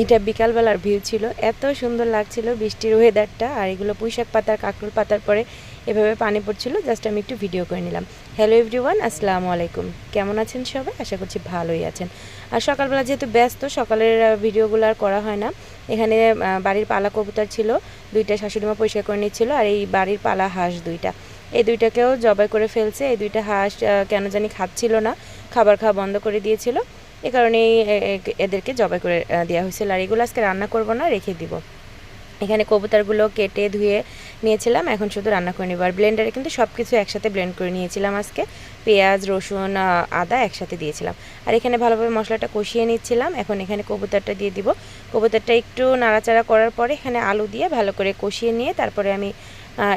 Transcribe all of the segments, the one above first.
এটা বিকালবেলার ভিউ ছিল, এত সুন্দর লাগছিল বৃষ্টির ওয়েদারটা। আর এগুলো পুঁইশাক পাতার কাঁকরোল পাতার পরে এভাবে পানি পড়ছিল, জাস্ট আমি একটু ভিডিও করে নিলাম। হ্যালো এভরিওয়ান, আসসালামু আলাইকুম। কেমন আছেন সবাই? আশা করছি ভালোই আছেন। আর সকালবেলা যেহেতু ব্যস্ত, সকালের ভিডিওগুলো আর করা হয় না। এখানে বাড়ির পালা কবুতর ছিল দুইটা, শাশুড়িমা পরিষ্কার করে নিচ্ছিল। আর এই বাড়ির পালা হাঁস দুইটা, এই দুইটাকেও জবাই করে ফেলছে। এই দুইটা হাঁস কেন জানি খাচ্ছিল না, খাবার খাওয়া বন্ধ করে দিয়েছিল। এ কারণেই এদেরকে জবাই করে দেওয়া হয়েছিল। আর এগুলো আজকে রান্না করব না, রেখে দিব। এখানে কবুতরগুলো কেটে ধুয়ে নিয়েছিলাম, এখন শুধু রান্না করে নেব। আর ব্লেন্ডারে কিন্তু সব কিছু একসাথে ব্লেন্ড করে নিয়েছিলাম আজকে। পেঁয়াজ, রসুন, আদা একসাথে দিয়েছিলাম। আর এখানে ভালোভাবে মশলাটা কষিয়ে নিচ্ছিলাম। এখন এখানে কবুতরটা দিয়ে দিব। কবুতরটা একটু নাড়াচাড়া করার পরে এখানে আলু দিয়ে ভালো করে কষিয়ে নিয়ে তারপরে আমি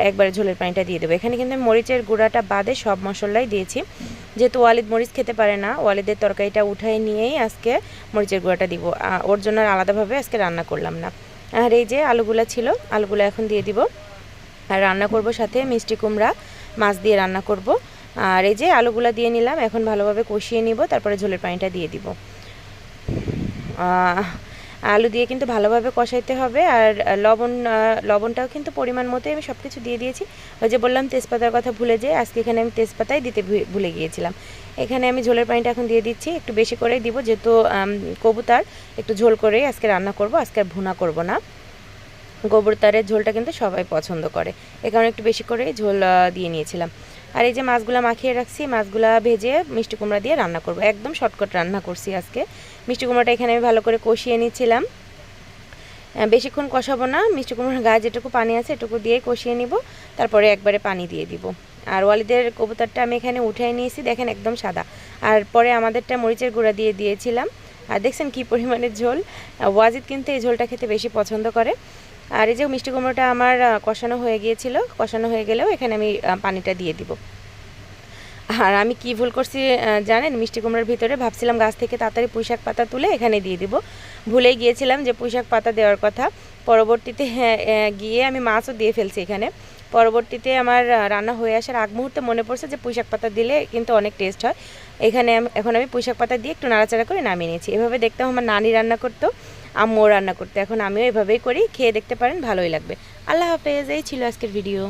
একবারে ঝোলের পানিটা দিয়ে দেবো। এখানে কিন্তু মরিচের গুঁড়াটা বাদে সব মশলাই দিয়েছি, যেহেতু ওয়ালিদ মরিচ খেতে পারে না। ওয়ালিদের তরকারিটা উঠাই নিয়েই আজকে মরিচের গুঁড়াটা দিব, ওর জন্য আলাদাভাবে আজকে রান্না করলাম না। আর এই যে আলুগুলো ছিল, আলুগুলো এখন দিয়ে দিব। আর রান্না করব সাথে মিষ্টি কুমড়া মাছ দিয়ে রান্না করব। আর এই যে আলুগুলো দিয়ে নিলাম, এখন ভালোভাবে কষিয়ে নিব, তারপরে ঝোলের পানিটা দিয়ে দিব। আলু দিয়ে কিন্তু ভালোভাবে কষাইতে হবে। আর লবণটাও কিন্তু পরিমাণ মতোই আমি সব কিছু দিয়ে দিয়েছি। ওই যে বললাম তেজপাতার কথা ভুলে যাই, আজকে এখানে আমি তেজপাতাই দিতে ভুলে গিয়েছিলাম। এখানে আমি ঝোলের পানিটা এখন দিয়ে দিচ্ছি, একটু বেশি করেই দিব, যেহেতু কবুতর একটু ঝোল করেই আজকে রান্না করব, আজকে আর ভুনা করব না। কবুতরের ঝোলটা কিন্তু সবাই পছন্দ করে, এ কারণে একটু বেশি করে ঝোল দিয়ে নিয়েছিলাম। আর এই যে মাছগুলা মাখিয়ে রাখছি, মাছগুলা ভেজে মিষ্টি কুমড়া দিয়ে রান্না করব। একদম শর্টকাট রান্না করছি আজকে। মিষ্টি কুমড়াটা এখানে আমি ভালো করে কষিয়ে নিচ্ছিলাম, বেশিক্ষণ কষাবো না। মিষ্টি কুমড়ার গায়ে যেটুকু পানি আছে এটুকু দিয়ে কষিয়ে নিব, তারপরে একবারে পানি দিয়ে দিব। আর ওয়ালিদের কবুতরটা আমি এখানে উঠাই নিয়েছি, দেখেন একদম সাদা। আর পরে আমাদেরটা মরিচের গুঁড়া দিয়ে দিয়েছিলাম। আর দেখছেন কী পরিমাণের ঝোল। ওয়াজিদ কিন্তু এই ঝোলটা খেতে বেশি পছন্দ করে। আর এই যে মিষ্টি কুমড়োটা আমার কষানো হয়ে গিয়েছিল, কষানো হয়ে গেলেও এখানে আমি পানিটা দিয়ে দিব। আর আমি কি ভুল করছি জানেন, মিষ্টি কুমড়োর ভিতরে ভাবছিলাম গাছ থেকে তাড়াতাড়ি পুঁইশাক পাতা তুলে এখানে দিয়ে দিব, ভুলেই গিয়েছিলাম যে পুঁইশাক পাতা দেওয়ার কথা। পরবর্তীতে গিয়ে আমি মাছও দিয়ে ফেলছি এখানে। পরবর্তীতে আমার রান্না হয়ে আসার আগ মুহূর্তে মনে পড়ছে যে পুঁইশাক পাতা দিলে কিন্তু অনেক টেস্ট হয়। এখানে এখন আমি পুঁইশাক পাতা দিয়ে একটু নাড়াচাড়া করে নামিয়ে নিয়েছি। এভাবে দেখতাম আমার নানি রান্না করতো, আম্মুও রান্না করতো, এখন আমিও এভাবেই করি, খেয়ে দেখতে পারেন, ভালোই লাগবে। আল্লাহ হাফেজ। এই ছিল আজকের ভিডিও।